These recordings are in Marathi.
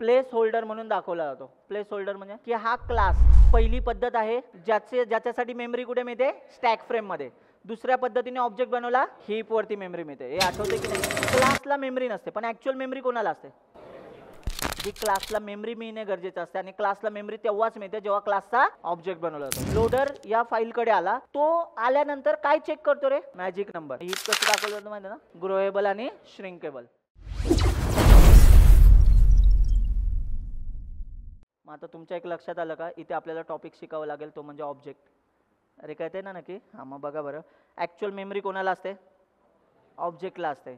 प्लेस होल्डर म्हणून दाखवला जातो. प्लेस होल्डर म्हणजे की हा क्लास पहिली पद्धत आहे ज्याच्यासाठी मेमरी कुठे मिळते, स्टॅक फ्रेम मध्ये. दुसऱ्या पद्धतीने ऑब्जेक्ट बनवला, हीप वरती मेमरी मिळते. हे आठवते की नाही? क्लासला मेमरी नसते, पण ऍक्च्युअल मेमरी कोणाला असते? जी क्लासला मेमरी मिळणे गरजेचं असते, आणि क्लासला मेमरी तेव्हाच मिळते जेव्हा क्लासचा ऑब्जेक्ट बनवला जातो. लोडर या फाईलकडे आला, तो आल्यानंतर काय चेक करतो रे? Magic number. हीप कसं दाखवलं जातं माहिती ना? ग्रोएबल आणि श्रिंकेबल. मग आता तुमच्या एक लक्षात आलं का, इथे आपल्याला टॉपिक शिकावं लागेल, तो म्हणजे ऑब्जेक्ट. अरे कळते ना नक्की? हां, मग बघा बरं, ॲक्च्युअल मेमरी कोणाला असते? ऑब्जेक्टला असते.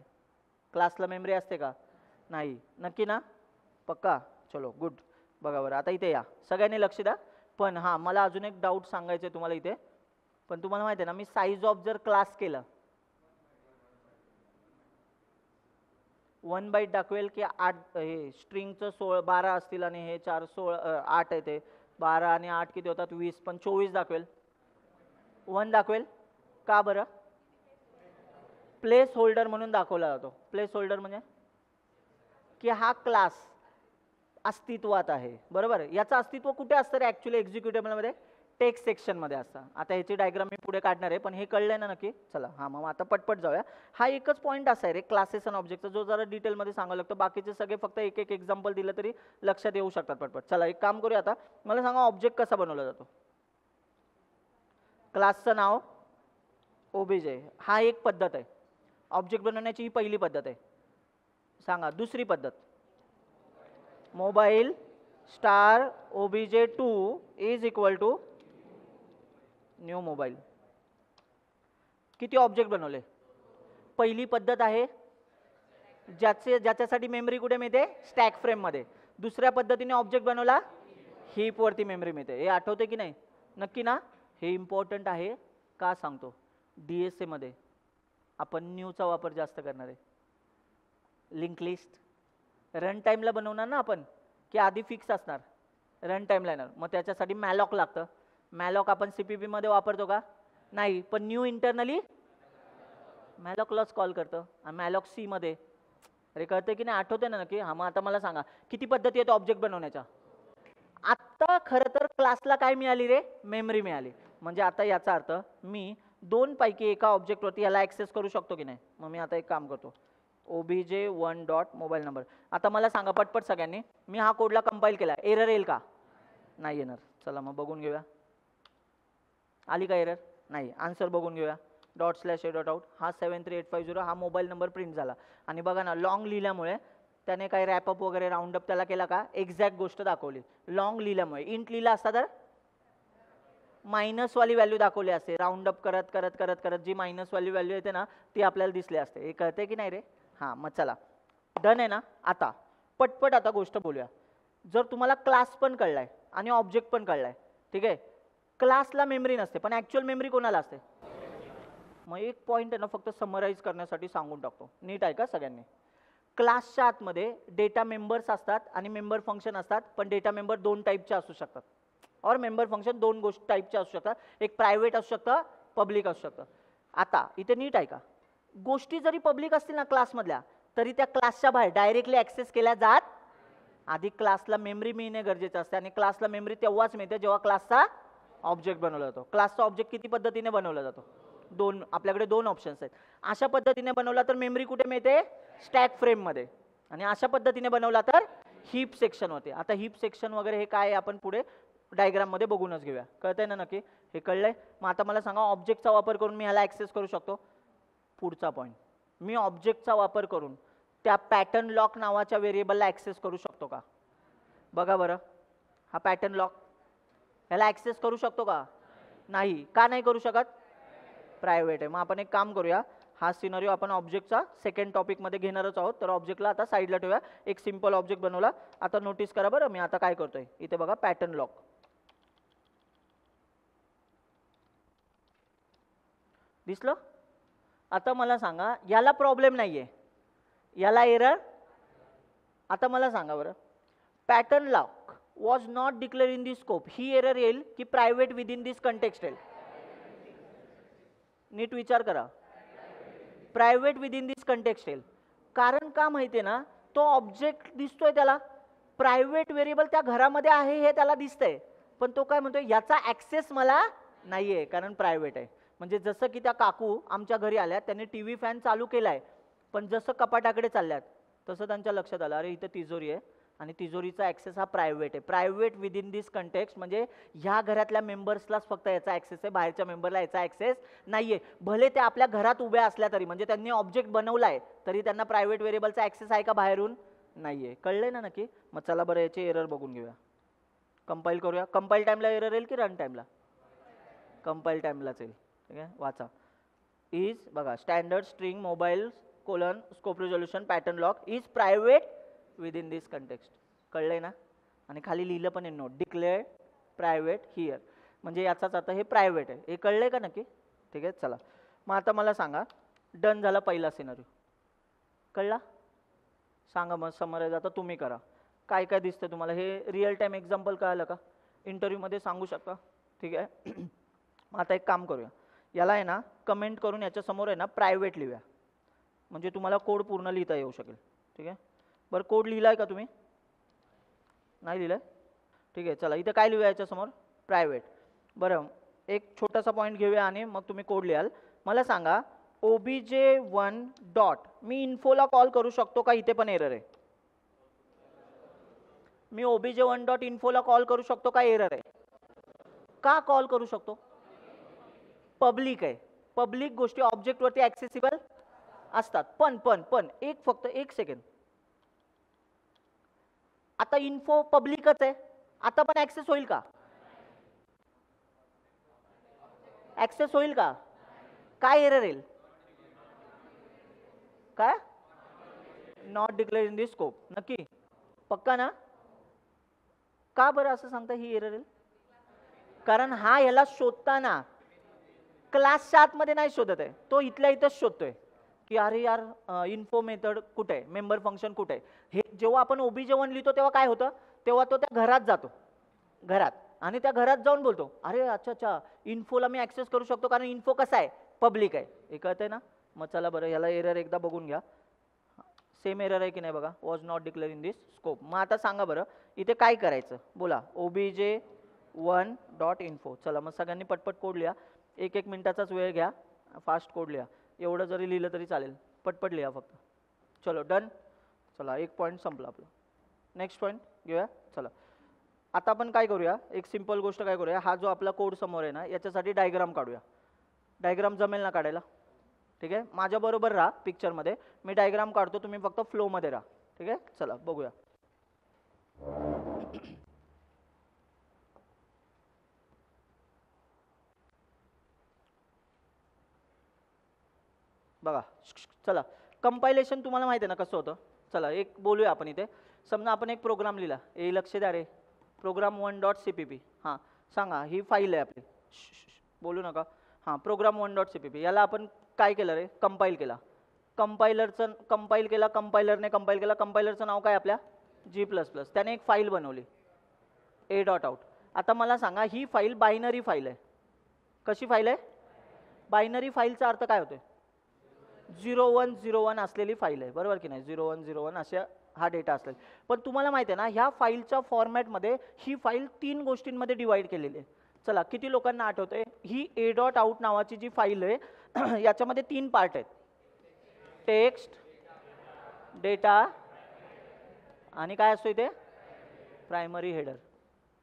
क्लासला मेमरी असते का? नाही. नक्की ना? पक्का? चलो गुड. बघा बरं, आता इथे या, सगळ्यांनी लक्ष द्या. पण हां, मला अजून एक डाऊट सांगायचं आहे तुम्हाला इथे. पण तुम्हाला माहिती आहे ना, मी साईज ऑफ जर क्लास केलं, 1 बाईट दाखवेल की 8, हे स्ट्रिंगचं 12 असतील आणि हे 8 आहे, ते 12 आणि 8 किती होतात? 20, पण 24 दाखवेल. 1 दाखवेल का बरं? प्लेस होल्डर म्हणून दाखवला जातो. प्लेस होल्डर म्हणजे की हा क्लास अस्तित्वात आहे, बरोबर. याचं अस्तित्व कुठे असतं रे ॲक्च्युली एक्झिक्युटेबलमध्ये? टेक्स्ट सेक्शनमध्ये असतं. आता ह्याची डायग्राम मी पुढे काढणार आहे, पण हे कळलंय ना नक्की? चला हां, मग आता पटपट जाऊया. हा एकच पॉईंट असा आहे रे क्लासेस आणि ऑब्जेक्टचा, जो जरा डिटेलमध्ये सांगावं लागतं. बाकीचे सगळे फक्त एक एक एक्झाम्पल दिलं तरी लक्षात येऊ शकतात पटपट. चला एक काम करूया, आता मला सांगा ऑब्जेक्ट कसा बनवला जातो? क्लासचं नाव ओबीजे, हा एक पद्धत आहे. ऑब्जेक्ट बनवण्याची ही पहिली पद्धत आहे. सांगा दुसरी पद्धत. Mobile star obj2 is equal to new mobile. किती ऑब्जेक्ट बनवले? पहिली पद्धत आहे ज्याच्यासाठी मेमरी कुठे मिळते? स्टॅक फ्रेम मध्ये. दुसऱ्या पद्धतीने ऑब्जेक्ट बनवला, हीप वरती मेमरी मिळते. हे आठवते की नाही? नक्की ना? हे इम्पॉर्टंट आहे. का सांगतो? डीएसए मध्ये आपण न्यूचा वापर जास्त करणार आहे. लिंक लिस्ट रन टाइमला बनवणार ना आपण, की आधी फिक्स असणार? रन टाइमला येणार. मग त्याच्यासाठी मॅलॉक लागतं. मॅलॉक आपण सीपीपी मध्ये वापरतो का? नाही. पण न्यू इंटरनली मॅलॉकलाच कॉल करतं, आणि मॅलॉक सी मध्ये. अरे कळते की नाही? आठवते ना नक्की? हां, मग आता मला सांगा किती पद्धती आहेत ऑब्जेक्ट बनवण्याच्या? आत्ता खरं तर क्लासला काय मिळाली रे? मेमरी मिळाली. म्हणजे आता याचा अर्थ मी 2 पैकी एका ऑब्जेक्टवरती याला ॲक्सेस करू शकतो की नाही? मग मी आता एक काम करतो, obj1 डॉट मोबाईल नंबर. आता मला सांगा पटपट सगळ्यांनी, मी हा कोडला कंपाईल केला, एरर येईल का? नाही येणार. चला मग बघून घेऊया. आली का एरर? नाही. आन्सर बघून घेऊया. ./a.out हा 73850 हा मोबाईल नंबर प्रिंट झाला. आणि बघा ना, लॉंग लिहिल्यामुळे त्याने काही रॅपअप वगैरे राऊंडअप त्याला केला का? एक्झॅक्ट गोष्ट दाखवली. लॉंग लिहिल्यामुळे. इंट लिहिला असता तर मायनस वाली व्हॅल्यू दाखवली असते. राऊंडअप करत करत करत करत जी मायनस वाली व्हॅल्यू येते ना, ती आपल्याला दिसली असते. हे कळते की नाही रे? हां, मग चला डन आहे ना. आता पटपट आता गोष्ट बोलूया. जर तुम्हाला क्लास पण कळलाय आणि ऑब्जेक्ट पण कळलाय, ठीक आहे. क्लासला मेमरी नसते, पण ॲक्च्युअल मेमरी कोणाला असते? मग एक पॉईंट आहे ना, फक्त समराईज करण्यासाठी सांगून टाकतो. नीट आहे का सगळ्यांनी? क्लासच्या आतमध्ये डेटा मेंबर्स असतात आणि मेंबर फंक्शन असतात, पण डेटा मेंबर 2 टाईपचे असू शकतात. और मेंबर फंक्शन 2 गोष्टी टाईपचे असू शकतात. एक प्रायव्हेट असू शकतं, पब्लिक असू शकतं. आता इथे नीट आहे का? गोष्टी जरी पब्लिक असतील ना क्लासमधल्या, तरी त्या क्लासच्या बाहेर डायरेक्टली ॲक्सेस केल्या जात. आधी क्लासला मेमरी मिळणे गरजेचं असते, आणि क्लासला मेमरी तेव्हाच मिळते जेव्हा क्लासचा ऑब्जेक्ट बनवला जातो. क्लासचा ऑब्जेक्ट किती पद्धतीने बनवला जातो? 2. आपल्याकडे 2 ऑप्शन्स आहेत. अशा पद्धतीने बनवला तर मेमरी कुठे मिळते? स्टॅक फ्रेम मध्ये. आणि अशा पद्धतीने बनवला तर हीप सेक्शन होते. आता हीप सेक्शन वगैरे हे काय आपण पुढे डायग्राम मध्ये बघूनच घेऊया. कळतंय ना नक्की? हे कळलंय? मग आता मला सांगा ऑब्जेक्टचा वापर करून मी ह्याला ॲक्सेस करू शकतो? पुढचा पॉईंट, मी ऑब्जेक्टचा वापर करून त्या पॅटर्न लॉक नावाच्या व्हेरिएबलला ॲक्सेस करू शकतो का? बघा बरं, हा पॅटर्न लॉक, ह्याला ॲक्सेस करू शकतो का? नाही. का नाही करू शकत? प्रायव्हेट आहे. मग आपण एक काम करूया, हा सिनारिओ आपण ऑब्जेक्टचा सेकंड टॉपिकमध्ये घेणारच आहोत. तर ऑब्जेक्टला आता साईडला ठेवूया. एक सिंपल ऑब्जेक्ट बनवला. आता नोटीस करा बरं, मी आता काय करतोय. इथे बघा पॅटर्न लॉक दिसलं. आता मला सांगा, याला प्रॉब्लेम नाहीये, याला एरर. आता मला सांगा बरं, pattern lock was not declare in this scope, he error येईल की private within this context येईल? नीट विचार करा. Private within this context येईल. कारण का माहिती आहे ना, तो ऑब्जेक्ट दिसतोय त्याला, प्रायव्हेट व्हेरिएबल त्या घरामध्ये आहे हे त्याला दिसतंय, पण तो काय म्हणतोय याचा ऍक्सेस मला नाहीये कारण प्रायव्हेट आहे. म्हणजे जसं की त्या काकू आमच्या घरी आल्यात, त्यांनी टीव्ही फॅन चालू केलाय, पण जसं कपाटाकडे चालल्यात तसं त्यांच्या लक्षात आलं अरे इथं तिजोरी आहे आणि तिजोरीचा ऍक्सेस हा प्रायव्हेट आहे. Private within this context म्हणजे ह्या घरातल्या मेंबर्सलाच फक्त याचा ऍक्सेस आहे, बाहेरच्या मेंबरला याचा ऍक्सेस नाहीये. भले ते आपल्या घरात उभ्या असल्या तरी, म्हणजे त्यांनी ऑब्जेक्ट बनवलाय तरी त्यांना प्रायव्हेट व्हेरिएबलचा ऍक्सेस आहे का बाहेरून? नाहीये. कळलंय ना नक्की? मग चला बरं याचे एरर बघून घेऊया. कंपाईल करूया. कंपाईल टाइमला एरर येईल की रन टाइमला? कंपाईल टाइमलाच येईल. ठीक आहे, वाचा. इज बघा, standard string mobile colon scope resolution pattern lock is private within this context. कळलंय ना? आणि खाली लिहिलं पण आहे नोट, डिक्लेअर प्रायव्हेट हिअर, म्हणजे याचाच आता हे प्रायव्हेट आहे. हे कळलंय का नक्की? ठीक आहे, चला मग आता मला सांगा, डन झाला पहिला सिनॅरिओ, कळला? सांगा मग समराइज आता तुम्ही करा. काय काय दिसतं तुम्हाला? हे रिअल टाइम एक्झाम्पल कळालं का? इंटरव्ह्यूमध्ये सांगू शकता. ठीक आहे. मग आता एक काम करूया, याला आहे ना कमेंट करून याच्या समोर आहे ना प्रायव्हेट लिहूया, म्हणजे तुम्हाला कोड पूर्ण लिहिता येऊ शकेल. ठीक आहे, बरं कोड लिहिलाय का तुम्ही? नाही लिहिलाय? ठीक आहे, चला इथं काय लिहूया याच्या समोर? प्रायव्हेट. बरं एक छोटासा पॉईंट घेऊया आणि मग तुम्ही कोड लिहाल. मला सांगा obj1 डॉट, मी इन्फोला कॉल करू शकतो का? इथे पण एरर आहे. मी obj1 डॉट इन्फोला कॉल करू शकतो का? एरर आहे. का कॉल करू शकतो? पब्लिक आहे. पब्लिक गोष्टी ऑब्जेक्टवरती ऍक्सेसिबल असतात. पण एक फक्त एक सेकंड, आता इन्फो पब्लिकच आहे, आता पण ऍक्सेस होईल का? ऍक्सेस होईल का? काय एरर येईल? काय? Not declare in this scope. नक्की? पक्का ना? का बरं असं सांगता ही एरर येईल? कारण हा याला शोधताना क्लासच्या आतमध्ये नाही शोधत आहे, तो इथल्या इथंच शोधतोय की अरे यार इन्फो मेथड कुठे आहे, मेंबर फंक्शन कुठे आहे. हे जेव्हा आपण obj1 लिहितो तेव्हा काय होतं? तेव्हा तो त्या घरात जातो, घरात, आणि त्या घरात जाऊन बोलतो अरे अच्छा अच्छा इन्फोला मी ऍक्सेस करू शकतो कारण इन्फो कसा आहे? पब्लिक आहे. हे कळतंय ना? मग चला बरं याला एरर एकदा बघून घ्या. सेम एरर आहे की नाही बघा, was not declare in this scope. मग आता सांगा बरं इथे काय करायचं? बोला. obj1 dot info. चला मग सगळ्यांनी पटपट कोड लिहा, एक एक मिनिटाचाच वेळ घ्या, फास्ट कोड लिहा. एवढं जरी लिहिलं तरी चालेल, पटपट लिहा फक्त. चलो डन. चला एक पॉईंट संपला आपला. नेक्स्ट पॉईंट घेऊया. चला आता आपण काय करूया, एक सिंपल गोष्ट काय करूया, हा जो आपला कोड समोर आहे ना याच्यासाठी डायग्राम काढूया. डायग्राम जमेल ना काढायला? ठीक आहे, माझ्याबरोबर राहा पिक्चरमध्ये, मी डायग्राम काढतो, तुम्ही फक्त फ्लोमध्ये राहा. ठीक आहे, चला बघूया. बघा चला, कंपायलेशन तुम्हाला माहिती आहे ना कसं होतं? चला एक बोलूया आपण इथे. समजा आपण एक प्रोग्राम लिहिला, ए लक्ष द्या रे, program1 डॉट cpp. हां सांगा, ही फाईल आहे आपली, बोलू नका. हां program1 डॉट cpp, याला आपण काय केलं रे? कंपाईल केला. कंपाईल केला, कंपायलरने कंपाईल केला. कंपायलरचं नाव काय आपल्या? G++. त्याने एक फाईल बनवली ए डॉट आउट. आता मला सांगा ही फाईल बायनरी फाईल आहे. कशी फाईल आहे? बायनरी फाईलचा अर्थ काय होतोय? 0101 असलेली फाईल आहे, बरोबर की नाही? 0101 अशा हा डेटा असेल. पण तुम्हाला माहिती आहे ना ह्या फाईलच्या फॉर्मॅटमध्ये ही फाईल 3 गोष्टींमध्ये डिवाइड केलेली आहे. चला किती लोकांना आठवतंय? ही ए डॉट आउट नावाची जी फाईल आहे याच्यामध्ये 3 पार्ट आहेत, टेक्स्ट, डेटा आणि काय असतो इथे? Primary header.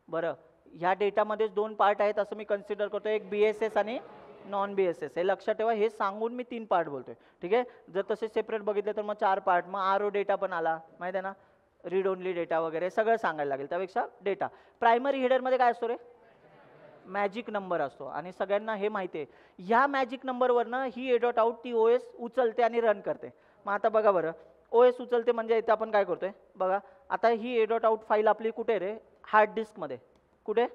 बरं ह्या डेटामध्येच 2 पार्ट आहेत असं मी कन्सिडर करतो, एक BSS आणि नॉन BSS. हे लक्षात ठेवा, हे सांगून मी 3 पार्ट बोलतोय. ठीक आहे, जर तसे सेपरेट बघितले तर मग 4 पार्ट. मग RO डेटा पण आला, माहिती आहे ना, रीड ओनली डेटा वगैरे सगळं सांगायला लागेल. त्यापेक्षा डेटा. प्रायमरी हेडरमध्ये काय असतो रे? मॅजिक नंबर असतो, आणि सगळ्यांना हे माहिती आहे. ह्या मॅजिक नंबरवरनं ही ए डॉट आउट ती OS उचलते आणि रन करते. मग आता बघा बरं, OS उचलते म्हणजे इथे आपण काय करतोय बघा. आता ही ए डॉट आउट फाईल आपली कुठे रे? हार्ड डिस्कमध्ये. कुठे?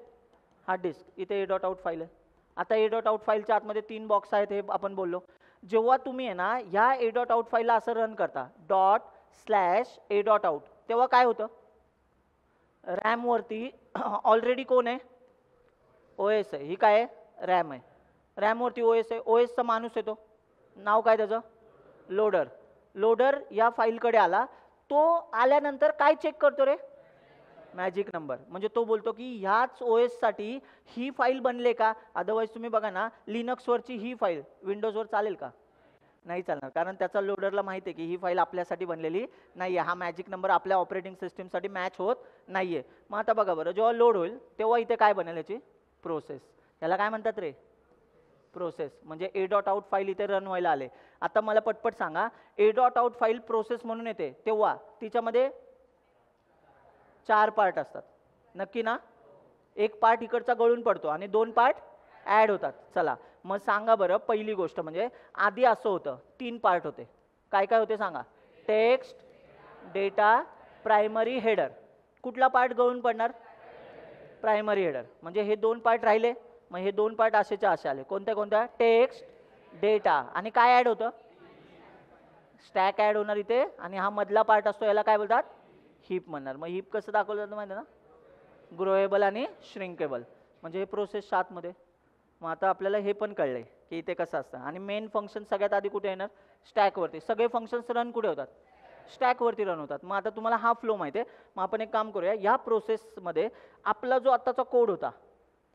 Hard disk. इथे ए डॉट आउट फाईल आहे. आता ए डॉट आउट फाईलच्या आतमध्ये 3 बॉक्स आहेत हे आपण बोललो. जेव्हा तुम्ही आहे ना ह्या ए डॉट आउट फाईलला असं रन करता ./ए डॉट आउट, तेव्हा काय होतं? रॅमवरती ऑलरेडी कोण आहे? OS आहे. ही काय आहे? रॅम आहे. रॅमवरती OS आहे. OSचा माणूस येतो, नाव काय त्याचं? लोडर. लोडर या फाईलकडे आला, तो आल्यानंतर काय चेक करतो रे? Magic number. म्हणजे तो बोलतो की ह्याच OS साठी ही फाईल बनले का, अदरवाईज तुम्ही बघा ना लिनक्सवरची ही फाईल विंडोजवर चालेल का, नाही चालणार, कारण त्याचा लोडरला माहिती आहे की ही फाईल आपल्यासाठी बनलेली नाही आहे, हा मॅजिक नंबर आपल्या ऑपरेटिंग सिस्टीमसाठी मॅच होत नाही आहे. मग आता बघा बरं, जेव्हा लोड होईल तेव्हा इथे काय बनेल, याची प्रोसेस. याला काय म्हणतात रे, प्रोसेस. म्हणजे ए डॉट आउट फाईल इथे रन व्हायला आले. आता मला पटपट सांगा, ए डॉट आउट फाईल प्रोसेस म्हणून येते तेव्हा तिच्यामध्ये 4 पार्ट असतात, नक्की ना. एक पार्ट इकडचा गळून पडतो आणि 2 पार्ट ॲड होतात. चला मग सांगा बरं, पहिली गोष्ट म्हणजे आधी असं होतं 3 पार्ट होते. काय काय होते सांगा, टेक्स्ट, डेटा, प्रायमरी, हेडर. कुठला पार्ट गळून पडणार, प्रायमरी हेडर. म्हणजे हे 2 पार्ट राहिले, मग हे 2 पार्ट असेच्या असे आले. कोणत्या कोणत्या, टेक्स्ट, डेटा आणि काय ॲड होतं, स्टॅक ॲड होणार इथे. आणि हा मधला पार्ट असतो याला काय बोलतात, हीप म्हणणार. मग हीप कसं दाखवलं जातं माहिती आहे ना, ग्रोएबल आणि श्रिंकेबल. म्हणजे हे प्रोसेस 7 मध्ये. मग आता आपल्याला हे पण कळलंय की इथे कसं असतं. आणि मेन फंक्शन सगळ्यात आधी कुठे येणार, स्टॅकवरती. सगळे फंक्शन्स रन कुठे होतात, स्टॅकवरती रन होतात. मग आता तुम्हाला हा फ्लो माहिती आहे. मग आपण एक काम करूया, ह्या प्रोसेसमध्ये आपला जो आत्ताचा कोड होता,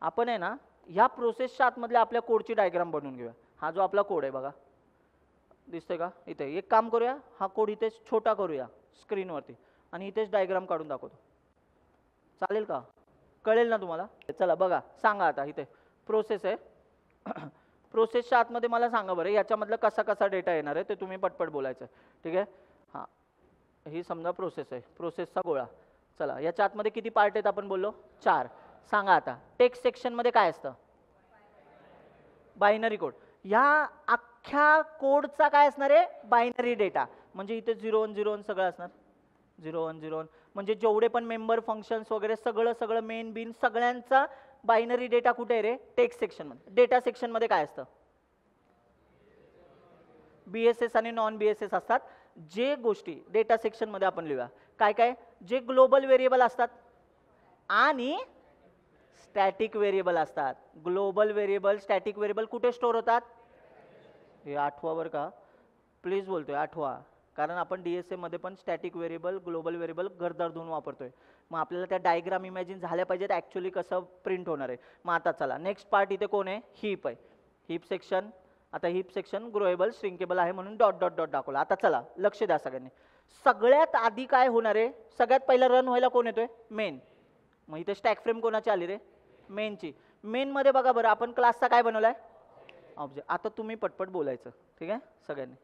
आपण आहे ना ह्या प्रोसेसच्या आतमधल्या आपल्या कोडची डायग्राम बनवून घेऊया. हा जो आपला कोड आहे बघा, दिसतोय का इथे. एक काम करूया, हा कोड इथेच छोटा करूया स्क्रीनवरती आणि इथेच डायग्राम काढून दाखवतो, चालेल का, कळेल ना तुम्हाला. चला बघा, सांगा आता इथे प्रोसेस आहे. प्रोसेसच्या आतमध्ये मला सांगा बरं, याच्यामधलं कसा कसा डेटा येणार आहे ते तुम्ही पटपट बोलायचं, ठीक आहे. हां, ही समजा प्रोसेस आहे, प्रोसेसचा गोळा. चला याच्या आतमध्ये किती पार्ट आहेत आपण बोललो, 4. सांगा आता टेक्स्ट सेक्शनमध्ये काय असतं, बायनरी कोड. ह्या अख्ख्या कोडचा काय असणार आहे, बायनरी डेटा. म्हणजे इथे 0 1 0 1 सगळं असणार, 0 1 0 1. म्हणजे जेवढे पण मेंबर फंक्शन्स वगैरे सगळं सगळं मेन बिन सगळ्यांचा बायनरी डेटा कुठे आहे रे, टेक्स्ट सेक्शनमध्ये. डेटा सेक्शनमध्ये काय असतं, BSS आणि नॉन BSS असतात. जे गोष्टी डेटा सेक्शनमध्ये आपण लिहूया, काय काय, जे ग्लोबल व्हेरिएबल असतात आणि स्टॅटिक व्हेरिएबल असतात. ग्लोबल व्हेरिएबल, स्टॅटिक व्हेरिएबल कुठे स्टोअर होतात, हे आठवा का, प्लीज बोलतोय आठवा. कारण आपण DSA मध्ये पण स्टॅटिक व्हेरिएबल, ग्लोबल व्हेरिएबल गरदार दोन वापरतोय. मग आपल्याला त्या डायग्राम इमॅजिन झाल्या पाहिजेत ॲक्च्युली कसं प्रिंट होणार आहे. मग आता चला नेक्स्ट पार्ट इथे कोण आहे, हीप आहे, हीप सेक्शन. आता हीप सेक्शन ग्रोएबल श्रिंकेबल आहे म्हणून डॉट डॉट डॉट दाखवला. आता चला लक्ष द्या सगळ्यांनी. सगळ्यात आधी काय होणार आहे, सगळ्यात पहिला रन व्हायला कोण येतोय, मेन. मग इथे स्टॅक फ्रेम कोणाची आली रे, मेनची. मेनमध्ये बघा बरं आपण क्लासचा काय बनवलाय, ऑब्जेक्ट. आता तुम्ही पटपट बोलायचं, ठीक आहे सगळ्यांनी.